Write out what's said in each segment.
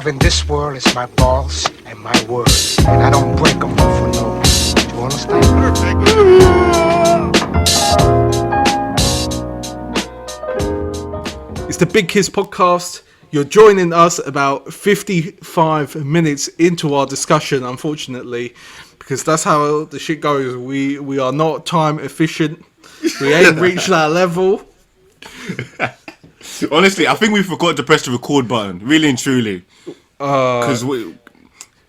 in this world is my balls and my word. And I don't break them for no. Do you understand? It's the Big KIZ podcast. You're joining us about 55 minutes into our discussion, unfortunately, because that's how the shit goes. We are not time efficient. We ain't reached that level. Honestly, I think we forgot to press the record button. Really and truly. Because you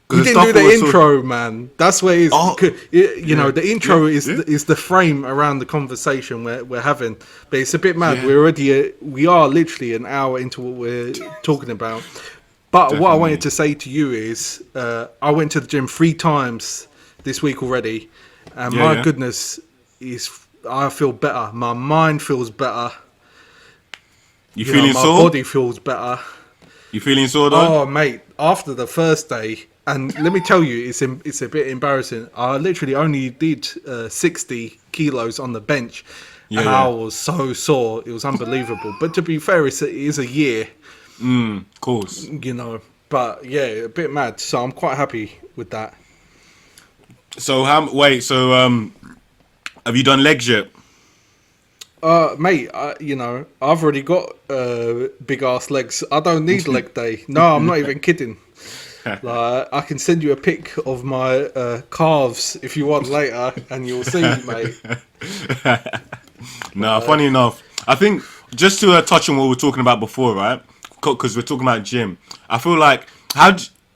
didn't do the intro, man. That's where it's, the intro is the frame around the conversation we're having. But it's a bit mad. Yeah. We are literally an hour into what we're talking about. But Definitely. What I wanted to say to you is, I went to the gym 3 times this week already, and my goodness, I feel better. My mind feels better. You feeling my sore? My body feels better. You feeling sore though? Oh, mate! After the first day. And let me tell you, it's a bit embarrassing. I literally only did 60 kilos on the bench, and I was so sore. It was unbelievable. But to be fair, it is a year. Of course. But yeah, a bit mad. So I'm quite happy with that. So have you done legs yet? Mate, I've already got big ass legs. I don't need leg day. No, I'm not even kidding. Like, I can send you a pic of my calves if you want later, and you'll see, mate. Funny enough, I think just to touch on what we were talking about before, right? Because we're talking about gym. I feel like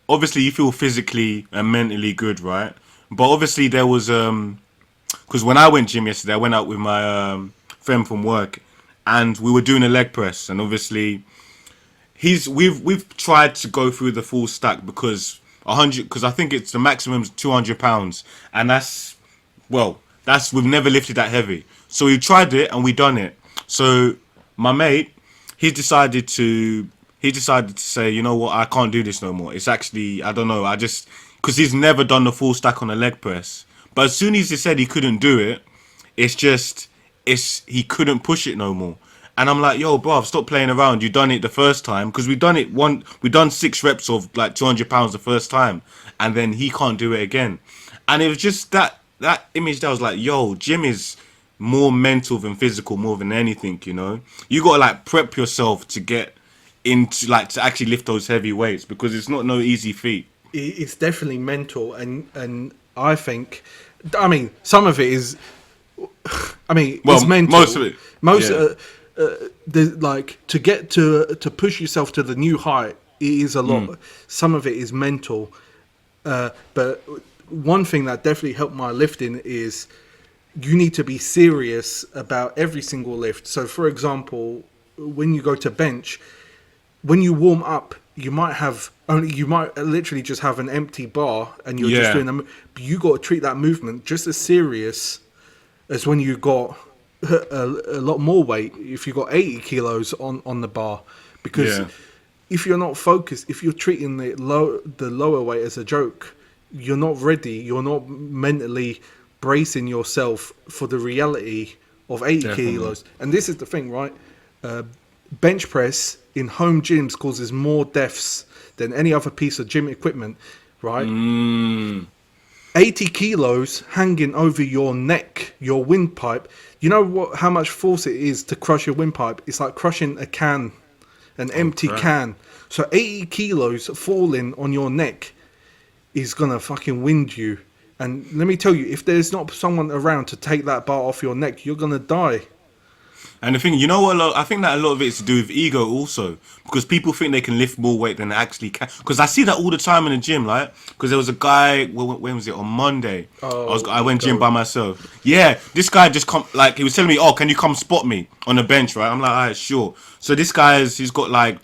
obviously you feel physically and mentally good, right? But obviously there was because when I went gym yesterday, I went out with my friend from work, and we were doing a leg press, and obviously. We've tried to go through the full stack because I think it's the maximum is 200 pounds, and we've never lifted that heavy. So we tried it and we done it. So my mate, he decided to say, you know what, I can't do this no more. It's actually, I don't know, because he's never done the full stack on a leg press. But as soon as he said he couldn't do it, he couldn't push it no more. And I'm like, yo, bruv, stop playing around. You done it the first time. Because we done 6 reps of like 200 pounds the first time. And then he can't do it again. And it was just that image that was like, yo, gym is more mental than physical, more than anything, you know. You got to like prep yourself to get into like to actually lift those heavy weights. Because it's not no easy feat. It's definitely mental. And I think, some of it is, it's mental. Most of it. To get to push yourself to the new height, it is a lot. Some of it is mental, but one thing that definitely helped my lifting is you need to be serious about every single lift. So for example, when you go to bench, when you warm up, you might literally just have an empty bar and you're just doing them. But you got to treat that movement just as serious as when you got a lot more weight if you got 80 kilos on the bar, because if you're not focused, if you're treating the lower weight as a joke, you're not ready, you're not mentally bracing yourself for the reality of 80 kilos. And this is the thing, right? Bench press in home gyms causes more deaths than any other piece of gym equipment, right? 80 kilos hanging over your neck, your windpipe. You know how much force it is to crush your windpipe? It's like crushing an empty can. So 80 kilos falling on your neck is going to fucking wind you. And let me tell you, if there's not someone around to take that bar off your neck, you're going to die. And the thing, you know what? I think that a lot of it is to do with ego also, because people think they can lift more weight than they actually can. Because I see that all the time in the gym, right? Because there was a guy, when was it? On Monday. I went gym by myself. Yeah, this guy just he was telling me, oh, can you come spot me on the bench, right? I'm like, alright, sure. So this guy he's got like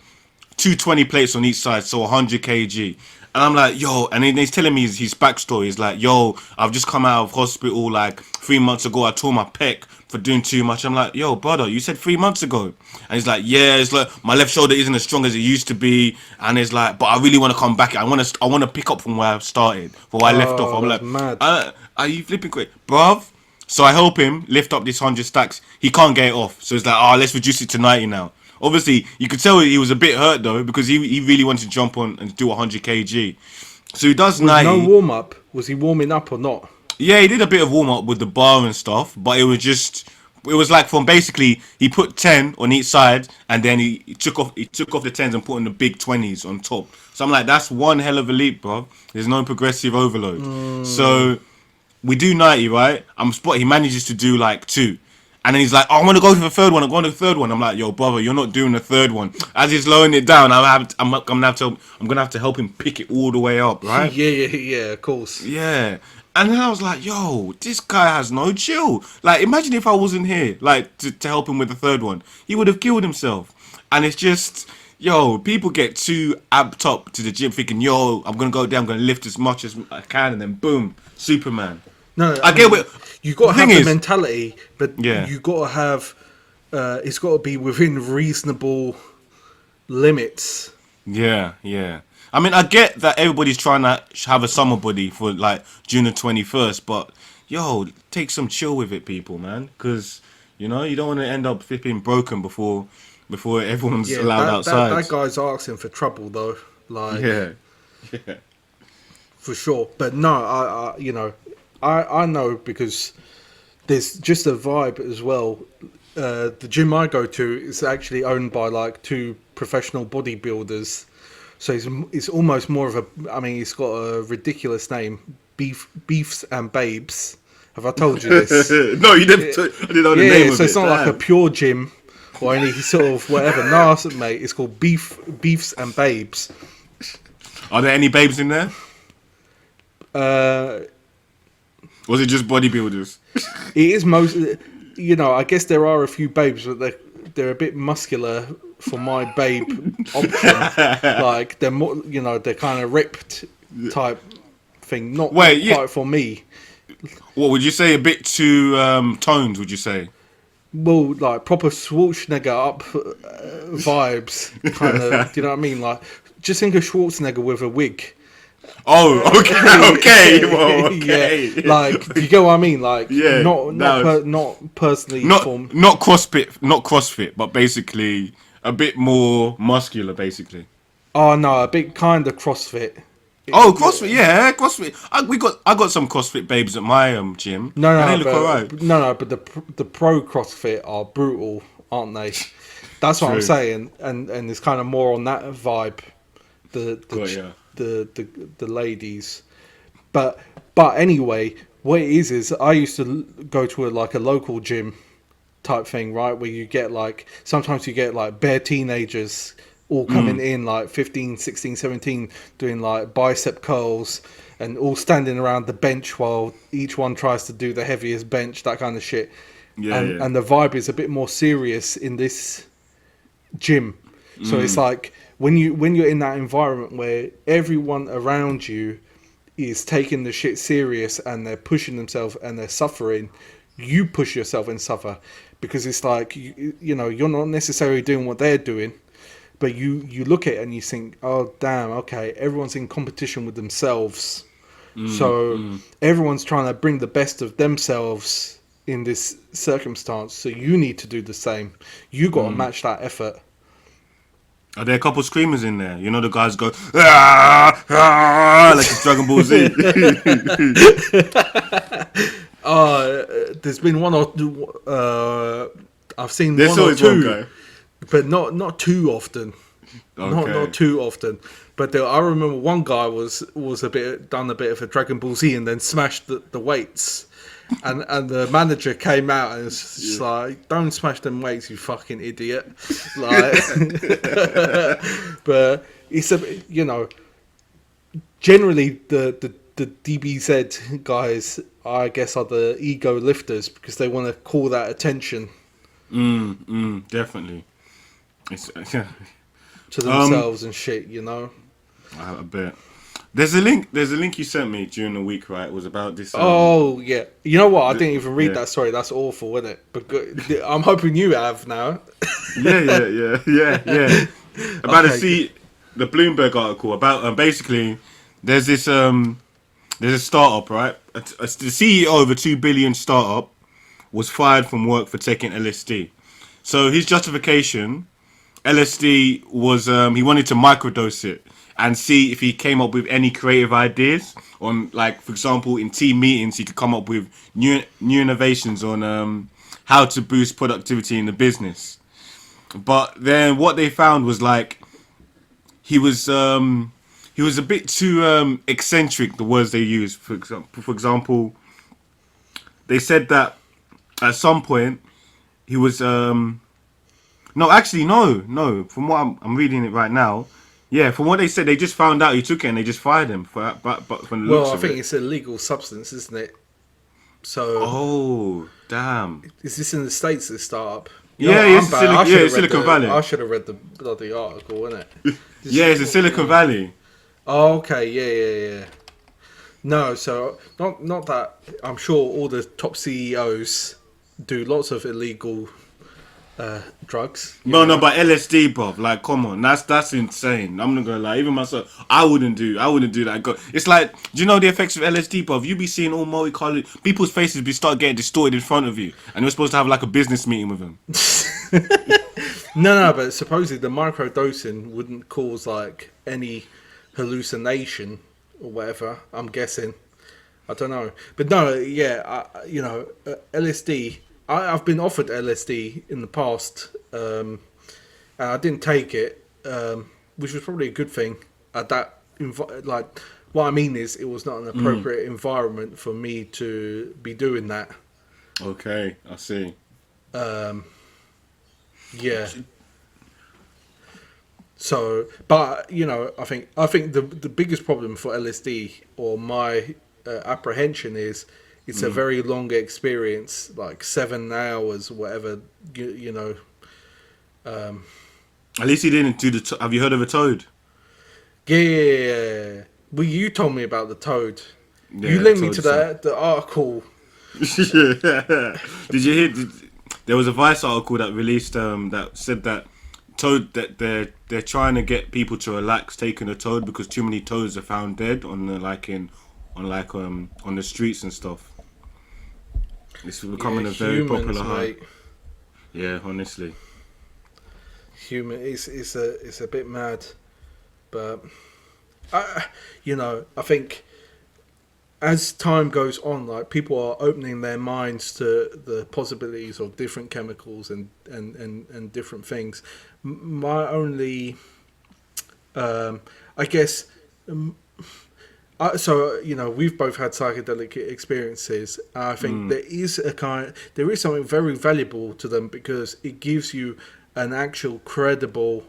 220 plates on each side, so 100 kg. And I'm like, yo, and he's telling me his backstory. He's like, yo, I've just come out of hospital like 3 months ago. I tore my pec for doing too much. I'm like, yo, brother, you said 3 months ago. And he's like, yeah, it's like my left shoulder isn't as strong as it used to be. And it's like, but I really want to come back. I want to pick up from where I started, from where I left off. I'm like, mad. Are you flipping quick, bruv? So I help him lift up this 100 stacks. He can't get it off. So it's like, let's reduce it to 90 now. Obviously, you could tell he was a bit hurt though because he really wanted to jump on and do 100 kg. So he does 90. No warm up. Was he warming up or not? Yeah, he did a bit of warm up with the bar and stuff, but it was like from basically he put 10 on each side and then he took off the 10s and put in the big 20s on top. So I'm like, that's one hell of a leap, bro. There's no progressive overload. So we do 90, right? He manages to do like 2. And then he's like, oh, I want to go to the third one. I'm going to the third one. I'm like, yo, brother, you're not doing the third one. As he's lowering it down, I'm gonna have to help him pick it all the way up, right? Yeah, of course. Yeah. And then I was like, yo, this guy has no chill. Like, imagine if I wasn't here, like, to help him with the third one. He would have killed himself. And it's just, yo, people get too amped up to the gym thinking, yo, I'm going to go there, I'm going to lift as much as I can, and then boom, Superman. No, I get what... You got to have the mentality, but yeah. you got to have... it's got to be within reasonable limits. Yeah. I mean, I get that everybody's trying to have a summer body for like June the 21st, but yo, take some chill with it, people, man, because you know you don't want to end up flipping broken before everyone's allowed outside. That guy's asking for trouble, though. Like, yeah, for sure. But no, I know because there's just a vibe as well. The gym I go to is actually owned by like 2 professional bodybuilders. So it's almost more of a... I mean, it's got a ridiculous name. Beefs and Babes. Have I told you this? No, you didn't. I didn't know the name of it. So it's not like a pure gym or any sort of whatever. No, mate. It's called Beefs and Babes. Are there any babes in there? Was it just bodybuilders? It is most... You know, I guess there are a few babes, but they're a bit muscular for my babe option. Like, they're more, they're kind of ripped type thing. Not quite for me. What would you say? A bit too toned, would you say? Well, like proper Schwarzenegger up vibes, kind of. Do you know what I mean? Like, just think of Schwarzenegger with a wig. Oh, okay. Well, okay. Yeah, like, do you get what I mean? Like, yeah, not personally, not CrossFit, but basically a bit more muscular, basically. Oh no, a bit kind of CrossFit. Oh, CrossFit, yeah, CrossFit. I got some CrossFit babes at my gym. No, they look alright. No, but the pro CrossFit are brutal, aren't they? That's what I'm saying, and it's kind of more on that vibe. The ladies, but anyway, what it is I used to go to a local gym type thing, right, where you get like sometimes you get like bare teenagers all coming in like 15, 16, 17 doing like bicep curls and all standing around the bench while each one tries to do the heaviest bench, that kind of shit. And the vibe is a bit more serious in this gym. So it's like when you're in that environment where everyone around you is taking the shit serious and they're pushing themselves and they're suffering, you push yourself and suffer because it's like you're not necessarily doing what they're doing, but you look at it and you think, oh damn, okay, everyone's in competition with themselves, so everyone's trying to bring the best of themselves in this circumstance, so you need to do the same. You got to match that effort. Are there a couple screamers in there? You know the guys go like it's Dragon Ball Z. There's been one or two. I've seen There's one or two, one guy. but not too often. Okay. Not too often. But I remember one guy was done a bit of a Dragon Ball Z and then smashed the weights. And the manager came out and was just like, "Don't smash them weights, you fucking idiot!" Like, but it's generally the DBZ guys, I guess, are the ego lifters because they want to call that attention. Definitely. It's to themselves and shit, I bet. There's a link you sent me during the week, right? It was about this. Oh yeah, you know what? I didn't even read that. Sorry, that's awful, isn't it? But I'm hoping you have now. Yeah. About the Bloomberg article about basically there's a startup, right? The CEO of a $2 billion startup was fired from work for taking LSD. So his justification, LSD was he wanted to microdose it and see if he came up with any creative ideas on, like, for example, in team meetings he could come up with new innovations on how to boost productivity in the business. But then what they found was, like, he was a bit too eccentric. The words they used, for example, they said that at some point he was no, actually, no. From what I'm reading it right now, yeah. From what they said, they just found out he took it and they just fired him for that. But from the looks Well, I of think it, it's a legal substance, isn't it? So, oh damn. is this in the States? This startup? Yeah, I'm it's bad. I should have read Silicon the- Valley. I should have read the bloody article, innit? Yeah, it's in Silicon Valley. Oh, okay, yeah. No, so not that. I'm sure all the top CEOs do lots of illegal drugs. No, but LSD, bruv. Like, come on, that's insane. I'm not gonna lie. Even myself, I wouldn't do that. It's like, do you know the effects of LSD, bruv? You be seeing all multicolored people's faces start getting distorted in front of you, and you're supposed to have like a business meeting with them. No, but supposedly the microdosing wouldn't cause like any hallucination or whatever. I'm guessing. I don't know, but no, yeah, LSD. I've been offered LSD in the past, and I didn't take it, which was probably a good thing. At that, like, what I mean is, it was not an appropriate environment for me to be doing that. Okay, I see. Yeah. So, but I think the biggest problem for LSD, or my apprehension, is it's a very long experience, like 7 hours, whatever. At least he didn't do the. Have you heard of a toad? Yeah. Well, you told me about the toad. Yeah, You linked me toad to son. the article. Yeah. Did you hear? There was a Vice article that released that said that toad that they're trying to get people to relax taking a toad because too many toads are found dead on the streets and stuff. It's becoming a very popular high. Mate. Yeah, honestly. It's a bit mad, but I think as time goes on, like, people are opening their minds to the possibilities of different chemicals and different things. My only, I guess, we've both had psychedelic experiences. I think there is something very valuable to them because it gives you an actual credible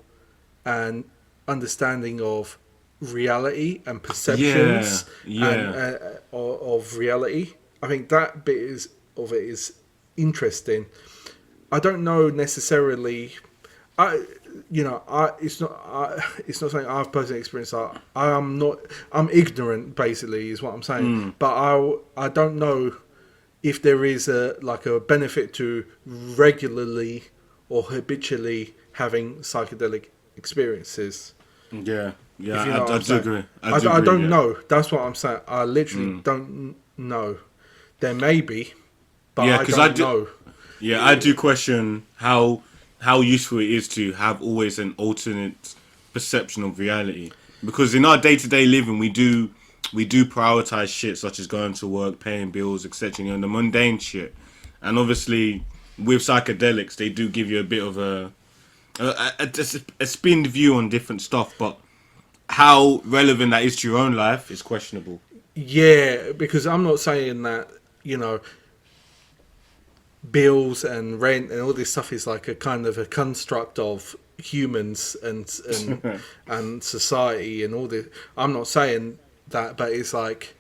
and understanding of reality and perceptions and of reality. I think that bit of it is interesting. I don't know necessarily. It's not something I've personally experienced. I'm ignorant, basically, is what I'm saying. But I don't know if there is a benefit to regularly or habitually having psychedelic experiences. Yeah, If you know I what I'm do saying. agree. I don't know. That's what I'm saying. I literally don't know. There may be, but Yeah, I 'cause don't know. Yeah, I do question how useful it is to have always an alternate perception of reality, because in our day-to-day living we do prioritize shit such as going to work, paying bills, etc. The mundane shit, and obviously with psychedelics they do give you a bit of a spin view on different stuff, but how relevant that is to your own life is questionable. Yeah, because I'm not saying that bills and rent and all this stuff is like a kind of a construct of humans and society and all this. I'm not saying that, but it's like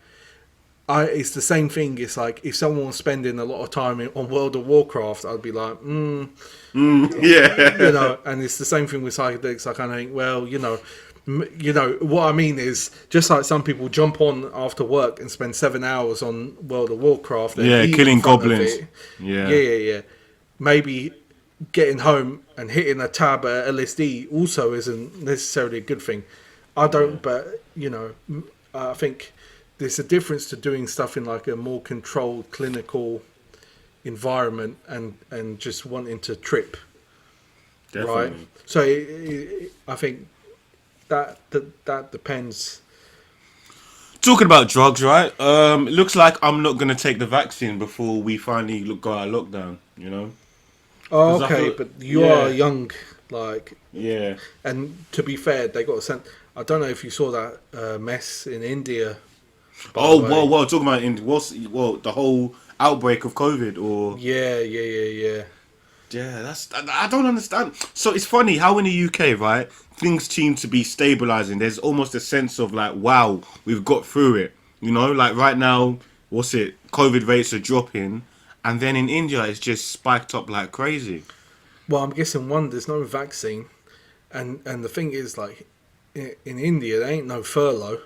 it's the same thing. It's like if someone was spending a lot of time on World of Warcraft, I'd be like, Yeah. And it's the same thing with psychedelics. I kind of think, well, what I mean is, just like some people jump on after work and spend 7 hours on World of Warcraft, and eat killing in front of goblins. it. Yeah. Yeah. Maybe getting home and hitting a tab at LSD also isn't necessarily a good thing. I don't, but I think there's a difference to doing stuff in like a more controlled clinical environment and just wanting to trip. right? Definitely. So I think that depends. Talking about drugs, right? It looks like I'm not gonna take the vaccine before we finally go out of lockdown. You know, Oh, because I okay, feel, but you are yeah, young, like, yeah. and to be fair, they got sent. I don't know if you saw that mess in India, by the Oh, whoa, way. whoa. Talking about the whole outbreak of COVID, or Yeah, yeah, yeah, yeah. yeah, I don't understand. So it's funny how in the UK, right, things seem to be stabilizing. There's almost a sense of like, wow, we've got through it. You know, like right now, what's it? COVID rates are dropping, and then in India, it's just spiked up like crazy. Well, I'm guessing one, there's no vaccine, and the thing is, like, in India, there ain't no furlough.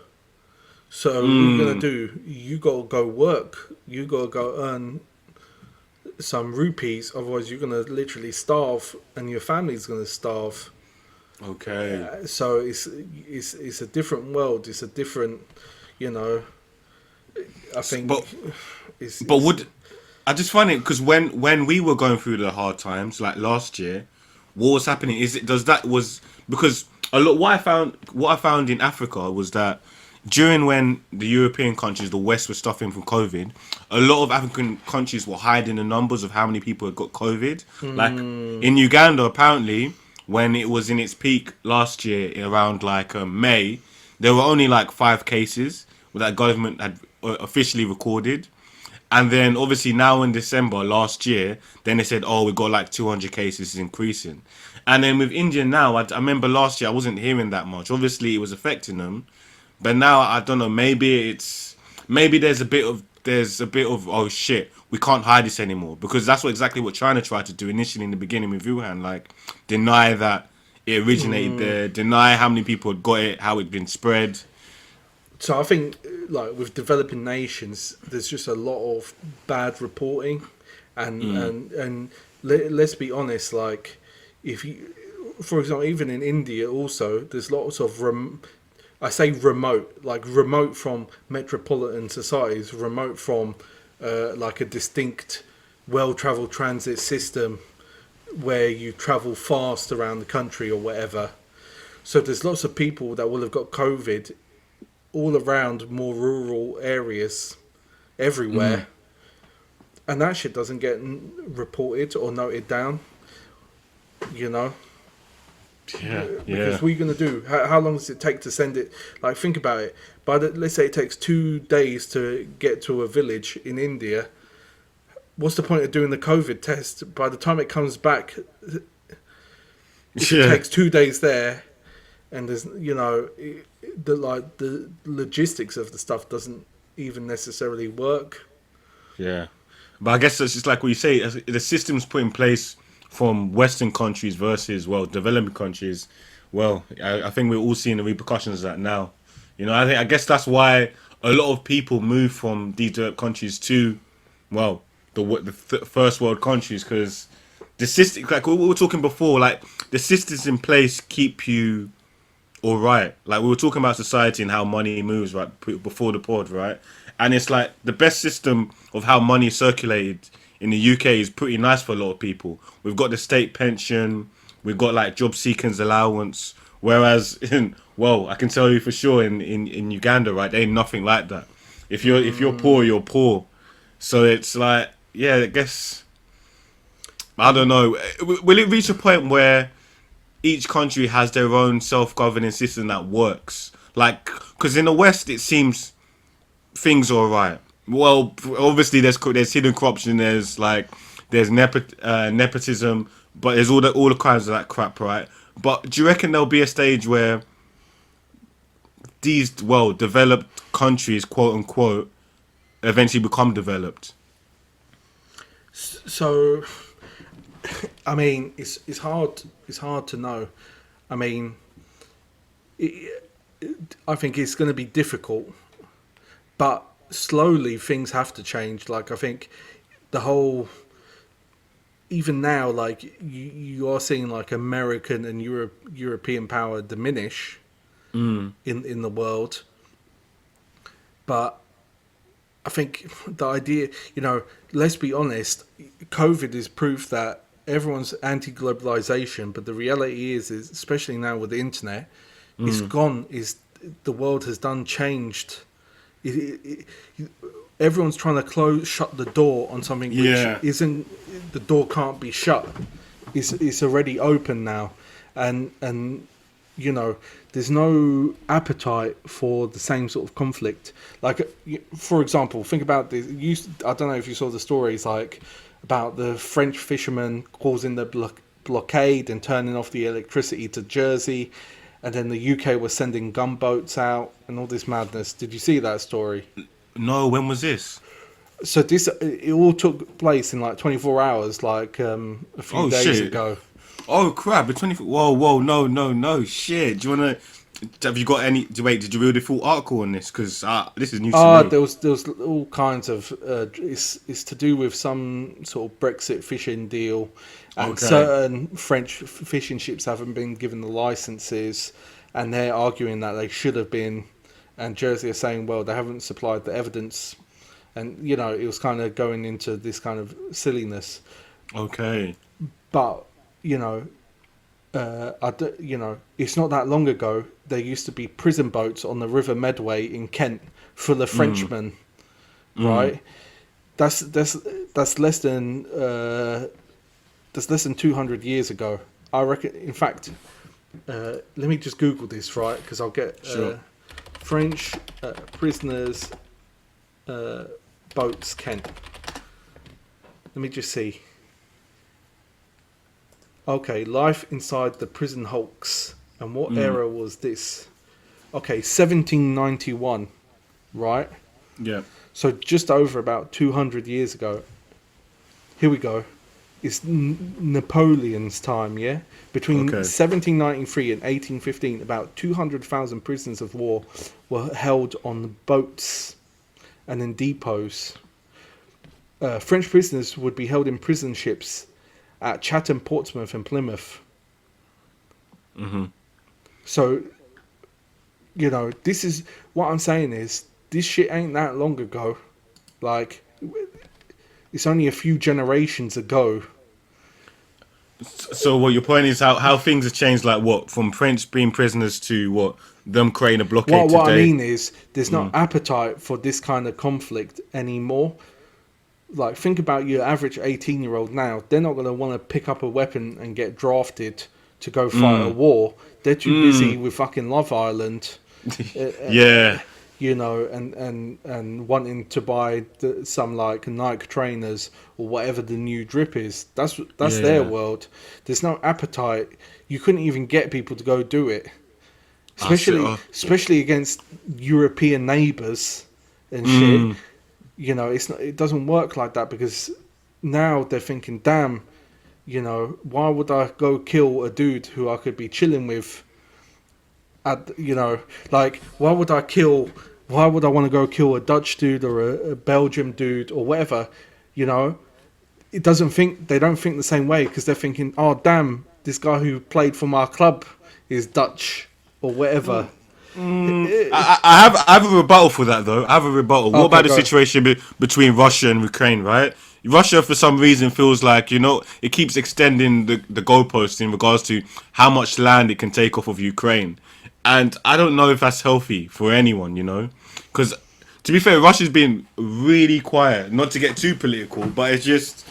So what you gonna Mm, do? You gotta go work. You gotta go earn some rupees. Otherwise, you're gonna literally starve, and your family's gonna starve. okay. So it's a different world. It's a different, you know. I think But but it's would I just find it because when we were going through the hard times like last year, what was happening is it does that was because a lot what I found in Africa was that during when the European countries, the West was suffering from COVID, a lot of African countries were hiding the numbers of how many people had got COVID. Like in Uganda, apparently, when it was in its peak last year around like May, there were only like 5 cases that government had officially recorded. And then obviously now in December last year, then they said, oh, we got like 200 cases is increasing. And then with India now, I remember last year I wasn't hearing that much. Obviously it was affecting them, but now I don't know. Maybe there's a bit of oh shit, we can't hide this anymore because that's exactly what China tried to do initially in the beginning with Wuhan, like deny that it originated there, deny how many people had got it, how it'd been spread. so. I think like with developing nations, there's just a lot of bad reporting, and let's be honest, like if you, for example, even in India, also there's lots of I say remote, like remote from metropolitan societies, remote from like a distinct, well-traveled transit system where you travel fast around the country or whatever. So there's lots of people that will have got COVID all around more rural areas everywhere, and that shit doesn't get reported or noted down. You know, Yeah, because yeah. what are you gonna do? How long does it take to send it? Like, think about it. Let's say it takes 2 days to get to a village in India. What's the point of doing the COVID test? By the time it comes back, if it Yeah. takes 2 days there, and there's the logistics of the stuff doesn't even necessarily work. Yeah, but I guess it's just like what you say. The systems put in place from Western countries versus developing countries. Well, I think we're all seeing the repercussions of that now. You know, I guess that's why a lot of people move from these developed countries to well the first world countries because the system, like we were talking before, like the systems in place keep you all right. Like we were talking about society and how money moves, right? Before the pod, right? And it's like the best system of how money is circulated in the UK is pretty nice for a lot of people. We've got the state pension, we've got like job seekers allowance. Whereas I can tell you for sure in Uganda, right, there ain't nothing like that. If you're poor, you're poor. So it's like, yeah, I guess I don't know. Will it reach a point where each country has their own self-governing system that works? Like, because in the West, it seems things are alright. Well, obviously there's hidden corruption. There's nepotism, but there's all the kinds of that crap, right? But do you reckon there'll be a stage where these developed countries, quote unquote, eventually become developed? So, I mean, it's hard. It's hard to know. I mean, I think it's going to be difficult, but slowly things have to change. Like, I think the whole, even now, like you are seeing like American and European power diminish in the world, but I think the idea, let's be honest, COVID is proof that everyone's anti-globalization, but the reality is especially now with the internet, it's gone. Is the world has done changed? Everyone's trying to shut the door on something which isn't. The door can't be shut. It's already open now, and you know, there's no appetite for the same sort of conflict. Like, for example, think about this. I don't know if you saw the stories like about the French fishermen causing the blockade and turning off the electricity to Jersey, and then the UK was sending gunboats out and all this madness. Did you see that story? No, when was this? So it all took place in like 24 hours, like a few days ago. Oh crap! Whoa! No! Shit! Do you wanna? Have you got any? Wait, did you read the full article on this? Because this is new to me. There was all kinds of. It's to do with some sort of Brexit fishing deal, and certain French fishing ships haven't been given the licenses, and they're arguing that they should have been, and Jersey are saying, well, they haven't supplied the evidence, and you know, it was kind of going into this kind of silliness. Okay. But you know, it's not that long ago. There used to be prison boats on the River Medway in Kent full of Frenchmen, right? That's less than 200 years ago. I reckon. In fact, let me just Google this, right? Because I'll get French prisoners boats Kent. Let me just see. Okay, life inside the prison hulks. And what era was this? Okay, 1791, right? Yeah. So just over about 200 years ago. Here we go. It's Napoleon's time, yeah? Between 1793 and 1815, about 200,000 prisoners of war were held on boats and in depots. French prisoners would be held in prison ships at Chatham, Portsmouth, and Plymouth. Mm-hmm. So, you know, this is what I'm saying is this shit ain't that long ago. Like, it's only a few generations ago. So, what your point is how things have changed? Like, what from French being prisoners to what them creating a blockade today? What I mean is, there's no appetite for this kind of conflict anymore. Like, think about your average 18-year-old now. They're not going to want to pick up a weapon and get drafted to go fight a war. They're too busy with fucking Love Island. Yeah. You know, and wanting to buy some like Nike trainers or whatever the new drip is. That's their world. There's no appetite. You couldn't even get people to go do it. Especially against European neighbours and shit. You know, it doesn't work like that, because now they're thinking, damn, you know, why would I go kill a dude who I could be chilling with? You know, like, why would I want to go kill a Dutch dude or a Belgian dude or whatever? You know, they don't think the same way, because they're thinking, oh, damn, this guy who played for my club is Dutch or whatever. I have a rebuttal for that, though. I have a rebuttal. What about the situation between Russia and Ukraine, right? Russia, for some reason, feels like, you know, it keeps extending the goalposts in regards to how much land it can take off of Ukraine. And I don't know if that's healthy for anyone, you know? Because, to be fair, Russia's been really quiet. Not to get too political, but it's just...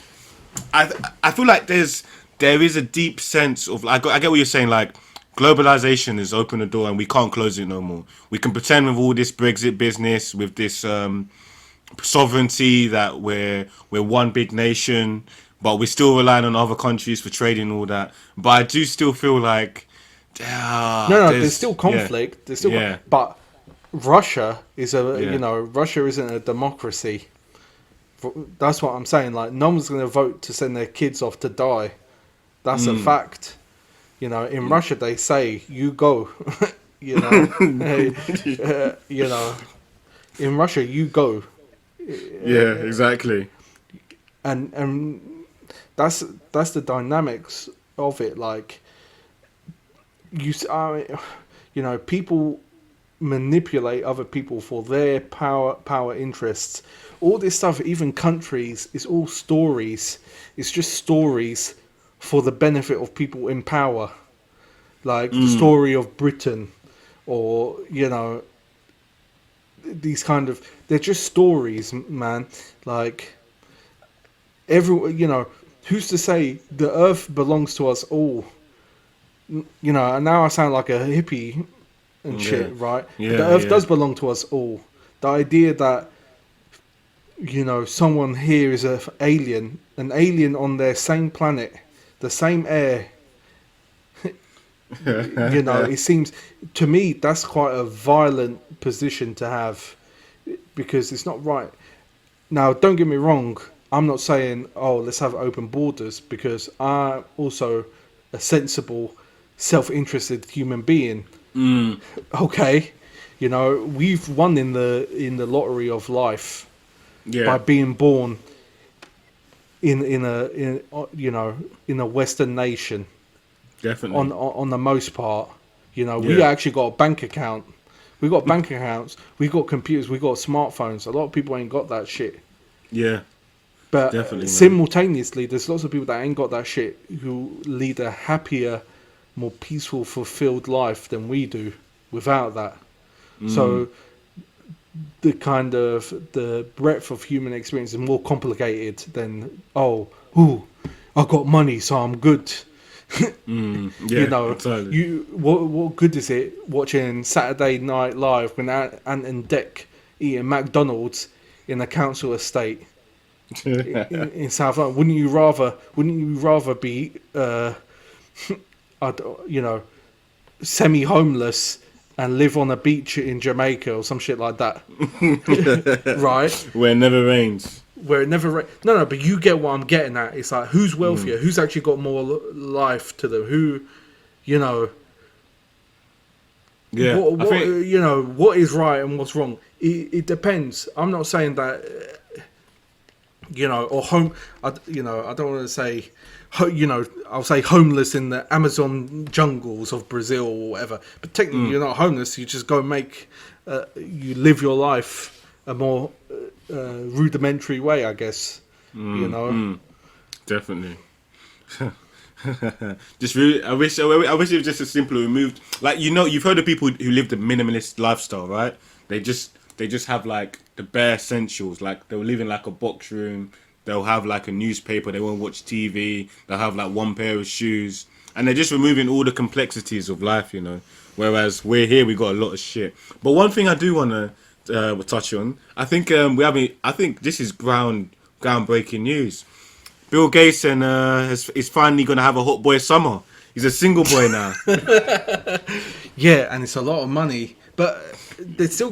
I feel like there is a deep sense of... I get what you're saying, like... Globalization has opened the door and we can't close it no more. We can pretend with all this Brexit business, with this sovereignty that we're one big nation, but we're still relying on other countries for trading and all that. But I do still feel like... there's still conflict. Yeah. There's still but Russia is Russia isn't a democracy. That's what I'm saying. Like, no one's going to vote to send their kids off to die. That's a fact. You know, in Russia they say you go. You know, you know, in Russia you go. Yeah, exactly. And that's the dynamics of it. Like, you know, people manipulate other people for their power interests. All this stuff, even countries, is all stories. It's just stories for the benefit of people in power, like the story of Britain, or these kind of, they're just stories, man. Like who's to say the earth belongs to us all? And now I sound like a hippie and shit, right? Yeah, the earth does belong to us all. The idea that someone here is an alien on their same planet, the same air. It seems to me that's quite a violent position to have, because it's not right. Now, don't get me wrong. I'm not saying, oh, let's have open borders, because I'm also a sensible, self-interested human being. Okay, we've won in the lottery of life by being born in a Western nation. Definitely. On the most part, we actually got a bank account. We got bank accounts. We got computers. We got smartphones. A lot of people ain't got that shit. Yeah. But Definitely, simultaneously, there's lots of people that ain't got that shit who lead a happier, more peaceful, fulfilled life than we do without that. So the breadth of human experience is more complicated than, I got money, so I'm good. Totally. What good is it watching Saturday Night Live when Ant and Dec eating McDonald's in a council estate in South London? Wouldn't you rather be semi-homeless and live on a beach in Jamaica or some shit like that? Right, where it never rains. No, but you get what I'm getting at. It's like, who's wealthier? Who's actually got more life to them? Who, what is right and what's wrong? It depends. I'm not saying that, or home. I don't want to say, I'll say homeless in the Amazon jungles of Brazil or whatever. But technically, you're not homeless. You just go you live your life a more rudimentary way, I guess. Definitely. Just really, I wish it was just as simple. Removed, like, you've heard of people who live the minimalist lifestyle, right? They just have like the bare essentials. Like, they'll live in like a box room. They'll have like a newspaper. They won't watch TV. They'll have like one pair of shoes, and they're just removing all the complexities of life, Whereas we're here, we got a lot of shit. But one thing I do want to touch on, I think I think this is groundbreaking news. Bill Gates is finally going to have a hot boy summer. He's a single boy now. Yeah, and it's a lot of money, but they're still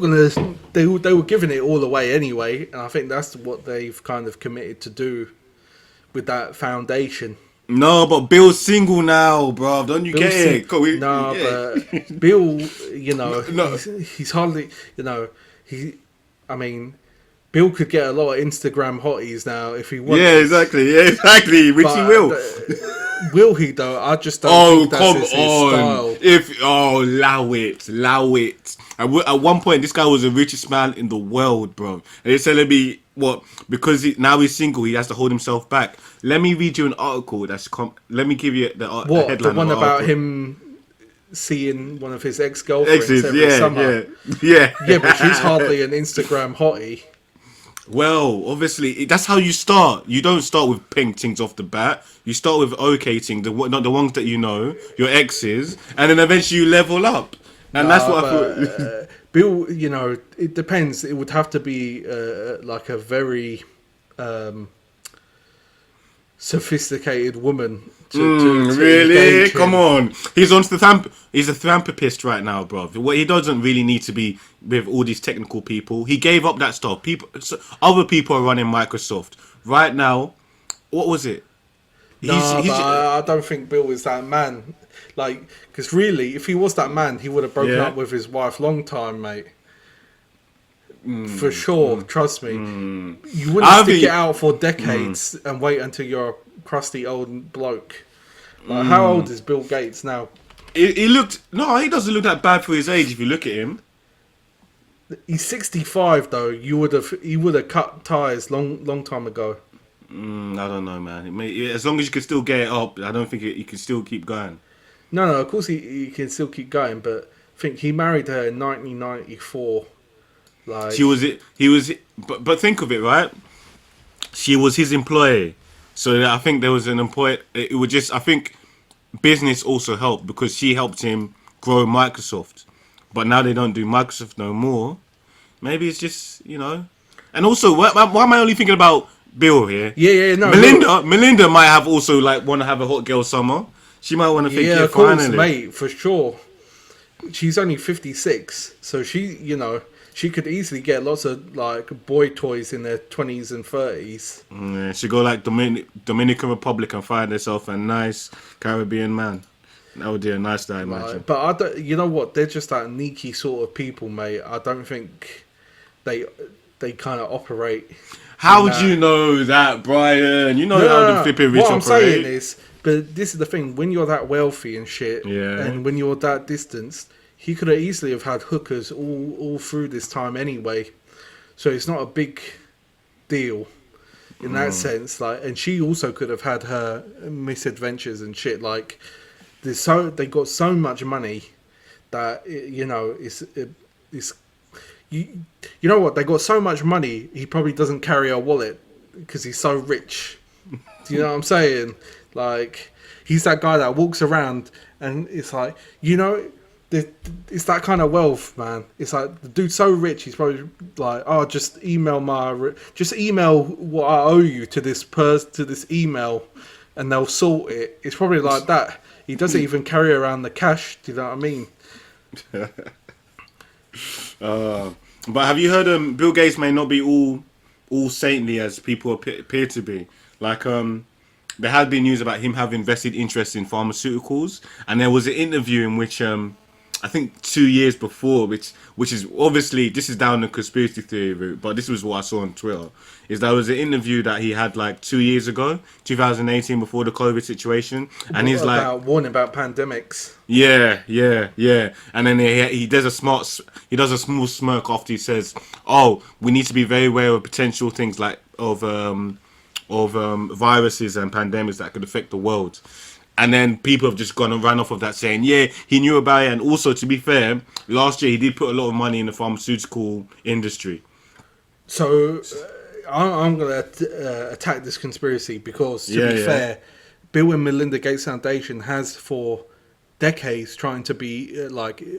they were giving it all away anyway, and I think that's what they've kind of committed to do with that foundation. No, but Bill's single now, bro. Don't you get it? But Bill, No. he's hardly, Bill could get a lot of Instagram hotties now if he wanted. Yeah, exactly. Which he will. Will he though? I just don't think that's his style. Allow it. At one point, this guy was the richest man in the world, bro. And they're telling me because now he's single, he has to hold himself back. Let me read you an article let me give you the headline. The one about him seeing one of his ex-girlfriends every summer. Yeah, but she's hardly an Instagram hottie. Well, obviously, that's how you start. You don't start with pink things off the bat. You start with okay things, the ones that your exes, and then eventually you level up. And that's what I thought. Bill, it depends. It would have to be like a very sophisticated woman to really? Come on. He's he's a philanthropist right now, bro. He doesn't really need to be with all these technical people. He gave up that stuff. Other people are running Microsoft right now. What was it? I don't think Bill is that man. Like, because really, if he was that man, he would have broken up with his wife long time, mate. For sure, trust me. You wouldn't stick it out for decades and wait until you're a crusty old bloke. Like, how old is Bill Gates now? He doesn't look that bad for his age if you look at him. He's 65 though. He would have cut ties long time ago. I don't know, man. As long as you can still get it up, I don't think you can still keep going. No, of course he can still keep going, but I think he married her in 1994. Like, He was, but think of it, right? She was his employee, so I think there was an employee. It would just, I think, business also helped because she helped him grow Microsoft, but now they don't do Microsoft no more. Maybe it's just and also why am I only thinking about Bill here? Yeah, no. Melinda might have also like want to have a hot girl summer. She might want to think, of course, finally, mate, for sure. She's only 56, so she could easily get lots of like boy toys in their 20s and 30s. Yeah, she go like Dominican Republic and find herself a nice Caribbean man. That would be a nice day, imagine. But I don't. You know what? They're just that sneaky sort of people, mate. I don't think they kind of operate. How would you know that, Brian? You know how the flipping rich What I'm operate. saying is, but this is the thing. When you're that wealthy and shit, Yeah. and when you're that distanced, he could have easily have had hookers all through this time anyway. So it's not a big deal in that sense. Like, and she also could have had her misadventures and shit. Like, they got so much money that it's you know what, they got so much money. He probably doesn't carry a wallet because he's so rich. Do you know what I'm saying? Like, he's that guy that walks around and it's like, it's that kind of wealth, man. It's like the dude's so rich, he's probably like, oh, just email what I owe you to this email, and they'll sort it. It's probably like that. He doesn't even carry around the cash. Do you know what I mean? But have you heard Bill Gates may not be all saintly as people appear to be? Like there had been news about him having vested interest in pharmaceuticals, and there was an interview in which I think 2 years before, which is obviously, this is down the conspiracy theory route, but this was what I saw on Twitter, is there was an interview that he had like 2 years ago, 2018, before the COVID situation, and he's like warning about pandemics. Yeah, and then he does a small smirk after he says, "Oh, we need to be very aware of potential things like of viruses and pandemics that could affect the world." And then people have just gone and ran off of that saying, yeah, he knew about it. And also, to be fair, last year he did put a lot of money in the pharmaceutical industry. So I'm going to attack this conspiracy because, to be fair, Bill and Melinda Gates Foundation has for decades trying to be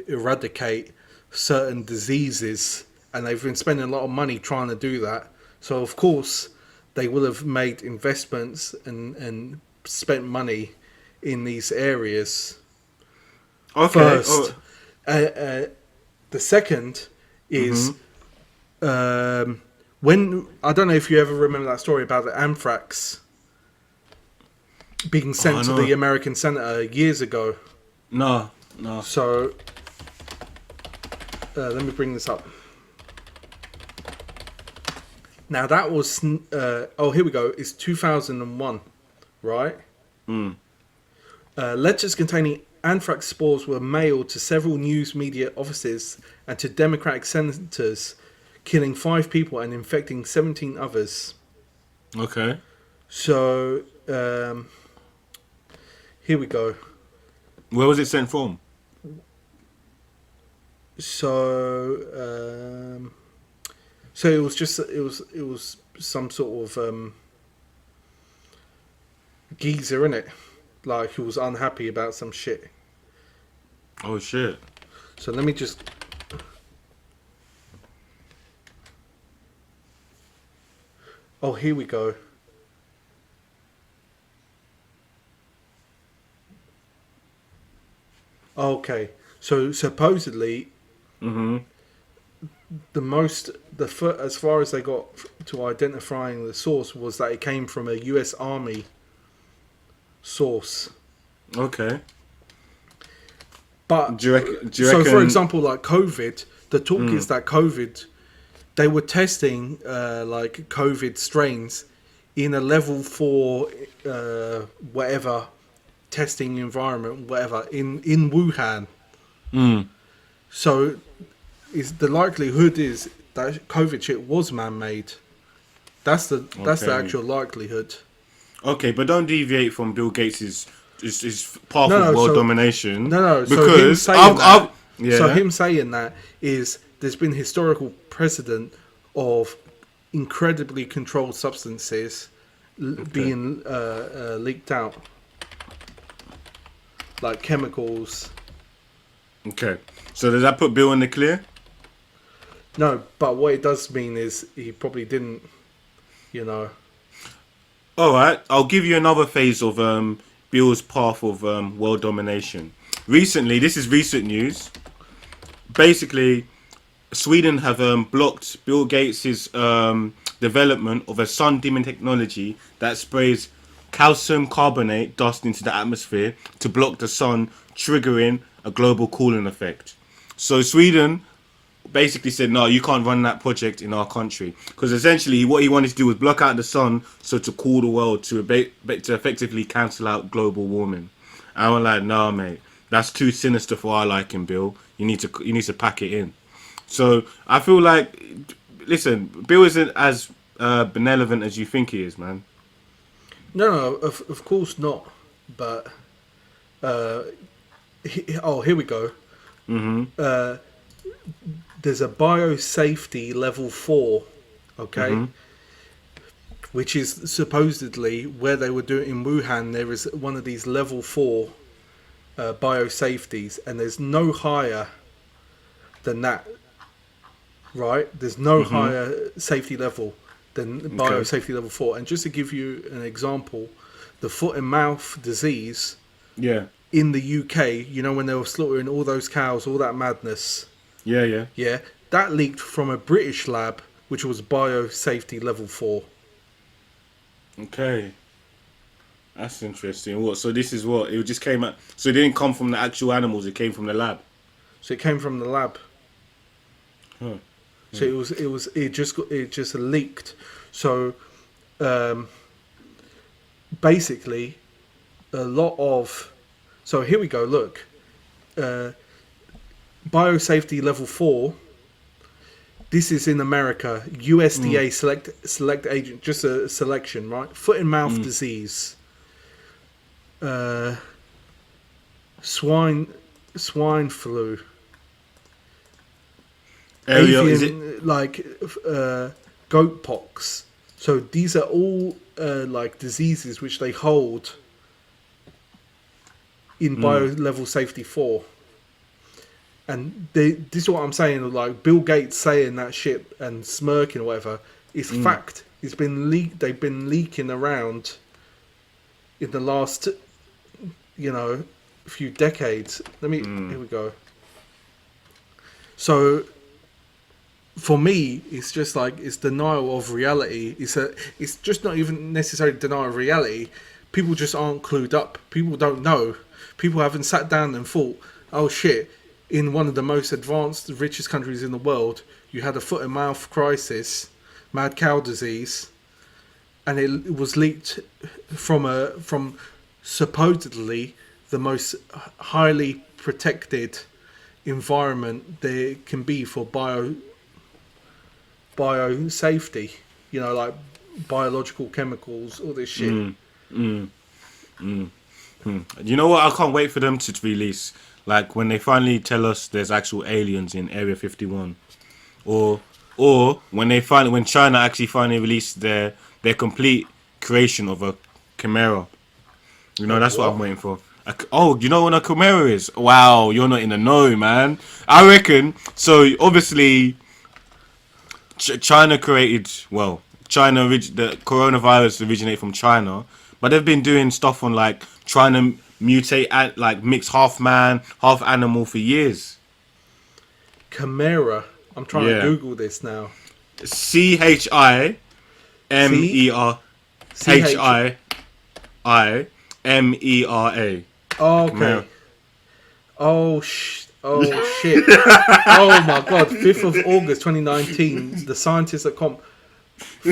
eradicate certain diseases, and they've been spending a lot of money trying to do that. So, of course, they will have made investments and spent money in these areas. Okay. First, the second is when, I don't know if you ever remember that story about the anthrax being sent to the American Senator years ago. No. So let me bring this up. Now that was here we go. It's 2001, right? Letters containing anthrax spores were mailed to several news media offices and to Democratic senators, killing 5 people and infecting 17 others. Okay. So, here we go. Where was it sent from? So, it was some sort of geezer, innit? Like, who was unhappy about some shit. Oh shit. So let me just... Oh, here we go. Okay. So supposedly, as far as they got to identifying the source, was that it came from a US Army source. Okay. But do you reckon... So, for example, like COVID, the talk is that COVID, they were testing like COVID strains in a level 4 whatever testing environment, whatever, in Wuhan. So the likelihood is that COVID shit was man-made. That's the Okay. actual likelihood. Okay, but don't deviate from Bill Gates' his path No, of no. world So domination no. So him because saying that. So yeah. him saying that is there's been historical precedent of incredibly controlled substances Okay. being leaked out, like chemicals. Okay. So does that put Bill in the clear? No, but what it does mean is he probably didn't. You know. All right, I'll give you another phase of Bill's path of world domination. Recently, this is recent news. Basically, Sweden have blocked Bill Gates' development of a sun dimming technology that sprays calcium carbonate dust into the atmosphere to block the sun, triggering a global cooling effect. So Sweden basically said, no, you can't run that project in our country. Because essentially what he wanted to do was block out the sun so to cool the world to to effectively cancel out global warming. And I'm like, no, mate, that's too sinister for our liking, Bill. You need to pack it in. So I feel like, listen, Bill isn't as benevolent as you think he is, man. No, of course not. But here we go. There's a biosafety level 4, okay, which is supposedly where they were doing in Wuhan. There is one of these level 4 biosafeties, and there's no higher than that, right? There's no higher safety level than Okay. biosafety level 4. And just to give you an example, the foot and mouth disease Yeah. in the UK, you know, when they were slaughtering all those cows, all that madness. Yeah, yeah. Yeah, that leaked from a British lab, which was biosafety level 4. Okay. That's interesting. What? So this is what? It just came out. So it didn't come from the actual animals. It came from the lab. So it came from the lab. Huh. So it just leaked. So basically, a lot of. So here we go. Look, biosafety level 4. This is in America. USDA select agent, just a selection, right? Foot and mouth disease. Swine flu. Area, is it? Avian, like goat pox. So these are all like diseases which they hold in bio level safety 4. And this is what I'm saying. Like Bill Gates saying that shit and smirking or whatever is fact. It's been leaked. They've been leaking around in the last, few decades. Here we go. So for me, it's just like it's denial of reality. It's just not even necessarily denial of reality. People just aren't clued up. People don't know. People haven't sat down and thought, oh shit, in one of the most advanced, richest countries in the world, you had a foot and mouth crisis, mad cow disease, and it was leaked from supposedly the most highly protected environment there can be for bio safety. Like biological chemicals, all this shit. You know what? I can't wait for them to release. Like when they finally tell us there's actual aliens in Area 51, or when China actually finally released their complete creation of a chimera. That's what I'm waiting for. You know what a chimera is? Wow, you're not in the know, man. I reckon. So obviously, China created. Well, the coronavirus originated from China, but they've been doing stuff on like trying to mutate and like mix half man, half animal for years. Chimera. I'm trying to Google this now. CHIMERA. Oh, okay. Chimera. Oh shit. Oh my god. 5th of August 2019. The scientists at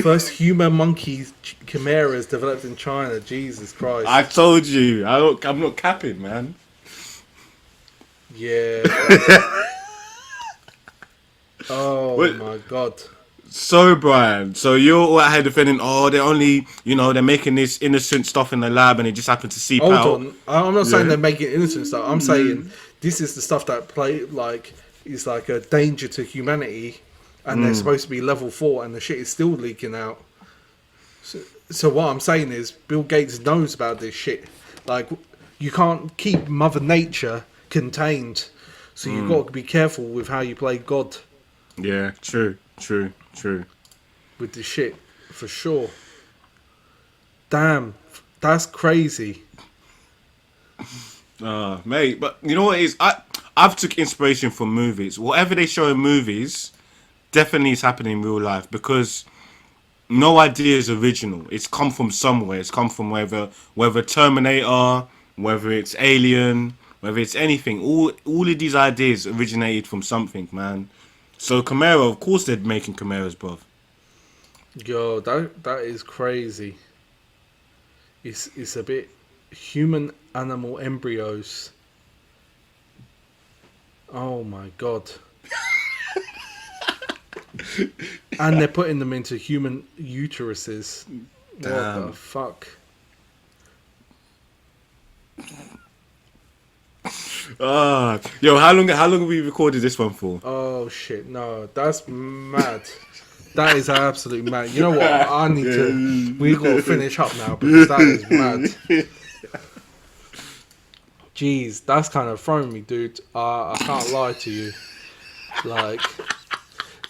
first human monkey chimeras developed in China. Jesus Christ. I told you. I'm not capping, man. Yeah. Oh What? my god. So, Brian, so you're all out here defending, oh, they're only, they're making this innocent stuff in the lab and it just happened to seep Hold out. on, I'm not saying Yeah. they're making innocent stuff. I'm saying this is the stuff that is like a danger to humanity, and they're supposed to be level 4, and the shit is still leaking out. So what I'm saying is, Bill Gates knows about this shit. Like, you can't keep Mother Nature contained, so you've got to be careful with how you play God. Yeah, true. With this shit, for sure. Damn, that's crazy. Mate, but you know what it is? I've took inspiration from movies. Whatever they show in movies, definitely is happening in real life, because no idea is original. It's come from somewhere. It's come from whether Terminator, whether it's Alien, whether it's anything. All of these ideas originated from something, man. So Camaro, of course they're making Camaros, bruv. Yo, that is crazy. It's a bit human animal embryos. Oh my god. And they're putting them into human uteruses. Damn. What the fuck? Yo, how long have we recorded this one for? Oh shit, no, that's mad. That is absolutely mad. You know what? I need to. We gotta finish up now because that is mad. Jeez, that's kind of throwing me, dude. I can't lie to you. Like,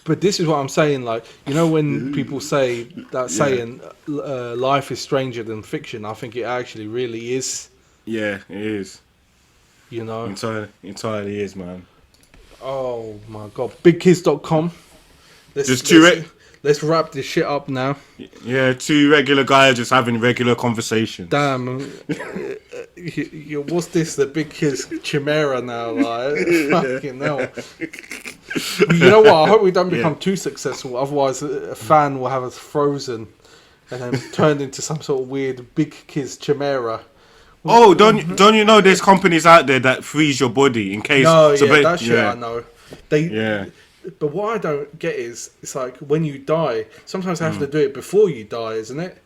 but this is what I'm saying. Like, you know, when people say that saying, "Life is stranger than fiction," I think it actually really is. Yeah, it is. You know, Entirely is, man. oh my god, bigkiz.com. Let's wrap this shit up now. Yeah, two regular guys just having regular conversations. Damn, what's this? The Big Kiz Chimera now, like fucking hell. You know what? I hope we don't become too successful. Otherwise, a fan will have us frozen and then turned into some sort of weird Big Kiz Chimera. Oh, don't you know there's companies out there that freeze your body in case? No, that shit I know. Yeah. But what I don't get is, it's like when you die, sometimes they have to do it before you die, isn't it?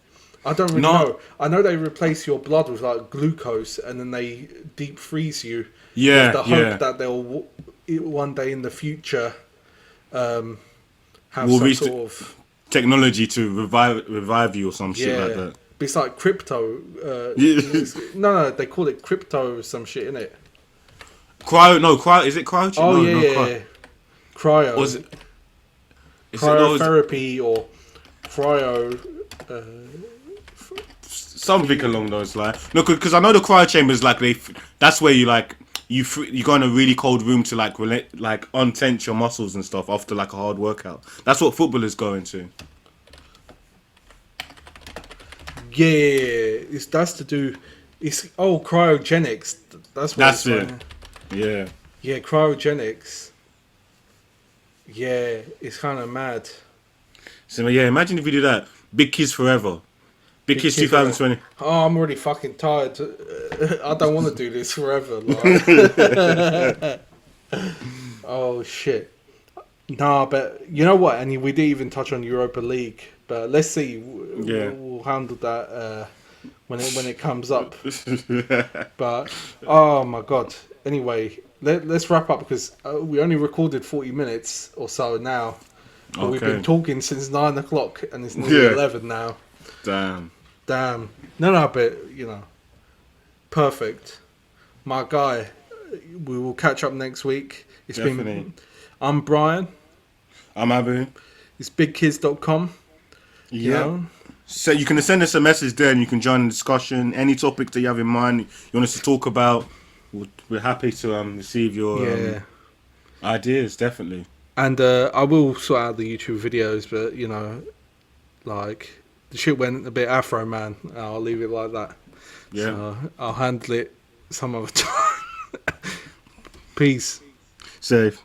I don't really know. I know they replace your blood with like glucose, and then they deep freeze you. Yeah, with the hope that they'll one day in the future have some sort of technology to revive you or some shit like that. But it's like crypto. No, they call it crypto some shit, innit? Cryo. Is it cryo? Oh, no, yeah. Cryo. Was it? Cryotherapy or cryo. Something along those lines. No, because I know the cryo chambers, like that's where you like you go in a really cold room to like untense your muscles and stuff after like a hard workout. That's what footballers go into. Yeah, that's to do. It's cryogenics. That's it. Yeah. Yeah, cryogenics. Yeah, it's kind of mad. So yeah, imagine if we do that. Big Kiz forever. Big Kiz 2020. Oh, I'm already fucking tired. I don't want to do this forever. Like. Oh shit. Nah, but you know what? And we didn't even touch on Europa League. But let's see. We'll handle that when it comes up. But oh my god. Anyway, let's wrap up because we only recorded 40 minutes or so now. But we've been talking since 9 o'clock and it's nearly 11 now. Damn. No, but perfect. My guy. We will catch up next week. I'm Brian. I'm Abu. It's bigkiz.com. Yeah. So you can send us a message there and you can join the discussion. Any topic that you have in mind you want us to talk about, we're happy to receive your ideas, definitely. And I will sort out the YouTube videos, but like the shit went a bit Afro man. I'll leave it like that. Yeah. So I'll handle it some other time. Peace. Safe.